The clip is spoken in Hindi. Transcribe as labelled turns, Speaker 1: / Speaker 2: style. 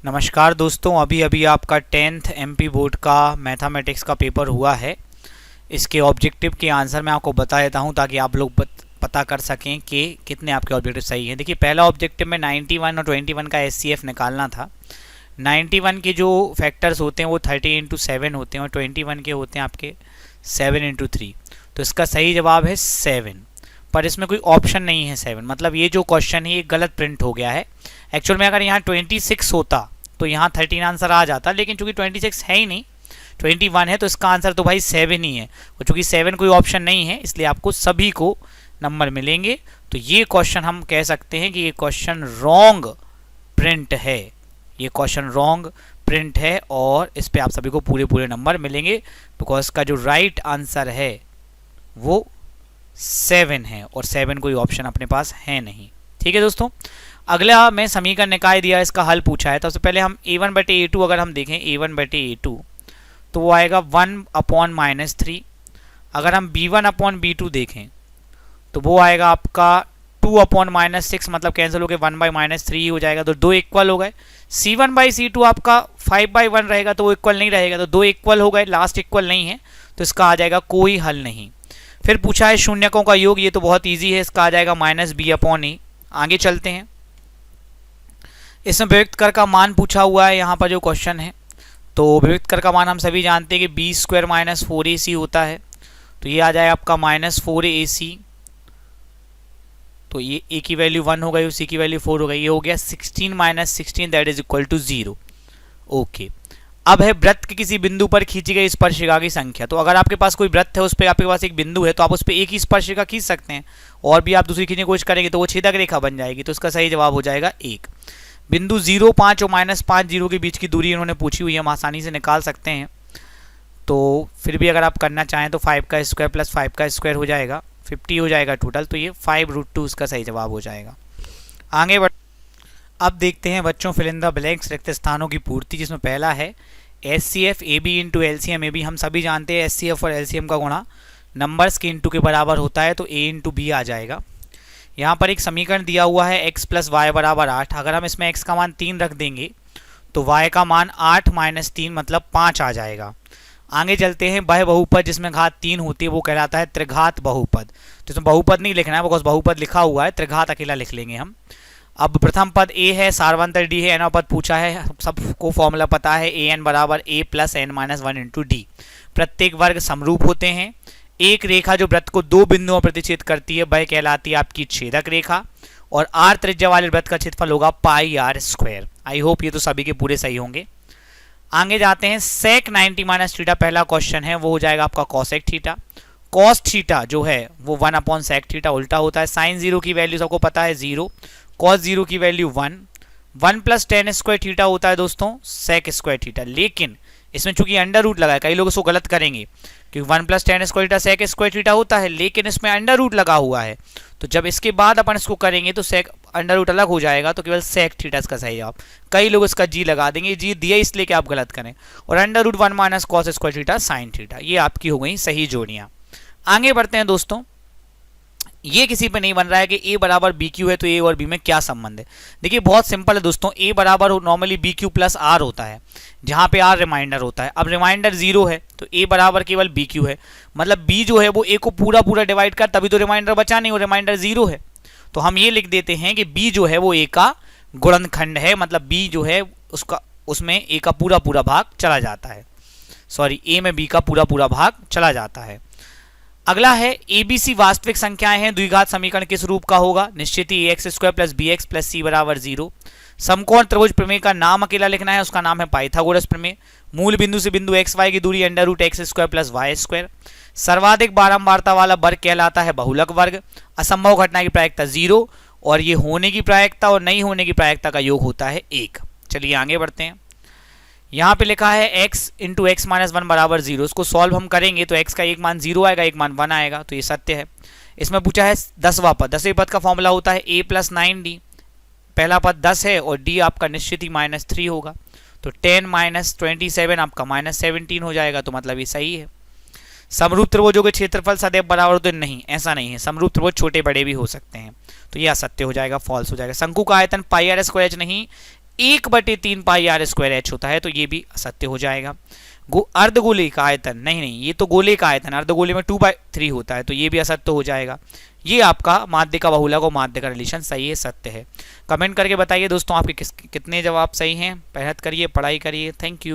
Speaker 1: नमस्कार दोस्तों, अभी अभी आपका 10th एमपी बोर्ड का मैथमेटिक्स का पेपर हुआ है। इसके ऑब्जेक्टिव के आंसर मैं आपको बता देता हूं ताकि आप लोग पता कर सकें कि कितने आपके ऑब्जेक्टिव सही हैं। देखिए, पहला ऑब्जेक्टिव में 91 और 21 का एचसीएफ निकालना था। 91 के जो फैक्टर्स होते हैं वो 30 इंटू 7 होते हैं और 21 के होते हैं आपके 7 इंटू 3। तो इसका सही जवाब है 7, पर इसमें कोई ऑप्शन नहीं है 7, मतलब ये जो क्वेश्चन है ये गलत प्रिंट हो गया है। एक्चुअल में अगर यहाँ 26 होता तो यहाँ 13 आंसर आ जाता, लेकिन चूंकि 26 है ही नहीं, 21 है, तो इसका आंसर तो भाई 7 ही है। और चूंकि 7 कोई ऑप्शन नहीं है इसलिए आपको सभी को नंबर मिलेंगे। तो ये क्वेश्चन हम कह सकते हैं कि ये क्वेश्चन रॉन्ग प्रिंट है, ये क्वेश्चन रॉन्ग प्रिंट है और इस पे आप सभी को पूरे पूरे नंबर मिलेंगे, बिकॉज इसका जो राइट आंसर है वो 7 है और 7 कोई ऑप्शन अपने पास है नहीं। ठीक है दोस्तों, अगला मैं समीकरण निकाय दिया, इसका हल पूछा है। तो सबसे पहले हम a1/a2 अगर हम देखें a1/a2 तो वो आएगा 1/-3। अगर हम b1/b2 देखें तो वो आएगा आपका 2/-6, मतलब कैंसिल होकर 1/-3 हो जाएगा, तो 2 इक्वल हो गए। c1/c2 आपका 5/1 रहेगा तो वो इक्वल नहीं रहेगा, तो 2 इक्वल हो गए, लास्ट इक्वल नहीं है, तो इसका आ जाएगा कोई हल नहीं। फिर पूछा है शून्यकों का योग, ये तो बहुत ईजी है, इसका आ जाएगा -b/a। आगे चलते हैं, इसमें विभक्त कर का मान पूछा हुआ है यहाँ पर जो क्वेश्चन है। तो विभक्त कर का मान हम सभी जानते हैं कि b² - 4ac होता है, तो ये आ जाएगा आपका -4ac। तो ये a की वैल्यू 1 हो गई, c की वैल्यू 4 हो गई, ये हो गया 16 - 16 that is equal to 0। Okay, अब है वृत्त के किसी बिंदु पर खींची गई स्पर्शिका की संख्या। तो अगर आपके पास कोई वृत्त है, उस पर आपके पास एक बिंदु है, तो आप उस पर एक ही स्पर्शिका खींच सकते हैं, और भी आप दूसरी खींचने की कोशिश करेंगे तो वो छेदक रेखा बन जाएगी। तो इसका सही जवाब हो जाएगा 1। बिंदु 0, 5 और -5, 0 के बीच की दूरी इन्होंने पूछी हुई है, हम आसानी से निकाल सकते हैं। तो फिर भी अगर आप करना चाहें तो 5 का स्क्वायर प्लस 5 का स्क्वायर हो जाएगा, 50 हो जाएगा टोटल, तो ये 5√2 इसका सही जवाब हो जाएगा। आगे बढ़, अब देखते हैं बच्चों फिल इन द ब्लैंक्स, रिक्त स्थानों की पूर्ति, जिसमें पहला है HCF AB into LCM AB। हम सभी जानते हैं एचसीएफ और LCM का गुणा नंबर्स के इंटू के बराबर होता है, तो A इंटू B आ जाएगा। यहाँ पर एक समीकरण दिया हुआ है x + y = 8। अगर हम इसमें x का मान 3 रख देंगे तो y का मान 8 - 3 मतलब 5 आ जाएगा। आगे चलते हैं, वह बहुपद जिसमें घात 3 होती है वो कहलाता है त्रिघात बहुपद। तो इसमें बहुपद नहीं लिखना है, बिकॉज बहुपद लिखा हुआ है, त्रिघात अकेला लिख लेंगे हम। अब प्रथम पद a है, सारवंतर d है, nवां पद पूछा है, सबको फॉर्मूला पता है, an = a + n - 1 × d। प्रत्येक वर्ग समरूप होते हैं। एक रेखा जो वृत्त को 2 बिंदुओं पर प्रतिच्छेद करती है वह कहलाती है आपकी छेदक रेखा, और r त्रिज्या वाले वृत्त का क्षेत्रफल होगा πr²। आई होप ये तो सभी के पूरे सही होंगे। आगे जाते हैं, sec 90 - थीटा पहला क्वेश्चन है, वो हो जाएगा आपका cosec थीटा। cos थीटा जो है वो 1/sec थीटा उल्टा होता है। sin 0 की वैल्यू सबको पता है 0, cos 0 की वैल्यू 1 + tan² थीटा होता है दोस्तों sec² थीटा। लेकिन इसमें चूंकि अंडर रूट लगा है, कई लोग इसको गलत करेंगे क्योंकि 1 + tan² थीटा sec² थीटा होता है, लेकिन इसमें अंडर रूट लगा हुआ है, तो जब इसके बाद अपन इसको करेंगे तो sec अंडर रूट अलग हो जाएगा, तो केवल sec थीटा इसका सही जवाब। कई लोग इसका जी लगा देंगे, जी दिया इसलिए कि आप गलत करें, और under root 1 - cos² theta sin theta, ये आपकी हो गई सही जोड़ियां। आगे बढ़ते हैं दोस्तों, ये किसी पे नहीं बन रहा है कि a = BQ है तो a और b में क्या संबंध है। देखिए बहुत सिंपल है दोस्तों, a बराबर नॉर्मली BQ + R होता है, जहां पे R रिमाइंडर होता है। अब रिमाइंडर 0 है तो a बराबर केवल BQ है, मतलब b जो है वो a को पूरा पूरा डिवाइड कर, तभी तो रिमाइंडर बचा नहीं, वो रिमाइंडर 0 है। तो हम ये लिख देते हैं कि b जो है वो a का गुणनखंड है, मतलब b जो है उसका उसमें a का पूरा पूरा भाग चला जाता है, सॉरी a में b का पूरा पूरा भाग चला जाता है। अगला है ABC वास्तविक संख्याएं हैं, द्विघात समीकरण किस रूप का होगा। निश्चित ही ax² + bx + c = 0। समकोण त्रिभुज प्रमेय का नाम अकेला लिखना है, उसका नाम है पाइथागोरस प्रमेय। मूल बिंदु से बिंदु xy की दूरी √x² + y²। सर्वाधिक बारंबारता वाला वर्ग कहलाता है बहुलक वर्ग। असंभव घटना की प्रायिकता 0, और ये होने की प्रायिकता और नहीं होने की प्रायिकता का योग होता है 1। चलिए आगे बढ़ते हैं, यहाँ पे लिखा है x × x - 1 = 0। इसको सॉल्व हम करेंगे तो x का एक मान 0 आएगा, एक मान 1 आएगा, तो ये सत्य है। इसमें पूछा है 10वां पद, 10वें पद का फॉर्मूला होता है a + 9d। पहला पद 10 है और d आपका निश्चित ही -3 होगा, तो 10 - 27 आपका -17 हो जाएगा, तो मतलब ये सही है। समरूप त्रिभुजों के क्षेत्रफल सदैव बराबर होते नहीं, ऐसा नहीं है, समरूप त्रिभुज छोटे बड़े भी हो सकते हैं, तो ये असत्य हो जाएगा, फॉल्स हो जाएगा। शंकु का आयतन πr² नहीं 1/3 पाई आर स्क्वायर एच होता है, तो ये भी असत्य हो जाएगा। अर्धगोले का आयतन, नहीं ये तो गोले का आयतन, अर्धगोले में 2/3 होता है, तो ये भी असत्य हो जाएगा। ये आपका माध्य का बहुलक और माध्य का रिलेशन सही है, सत्य है। कमेंट करके बताइए दोस्तों आपके कितने जवाब सही हैं। मेहनत करिए, पढ़ाई करिए। Thank you.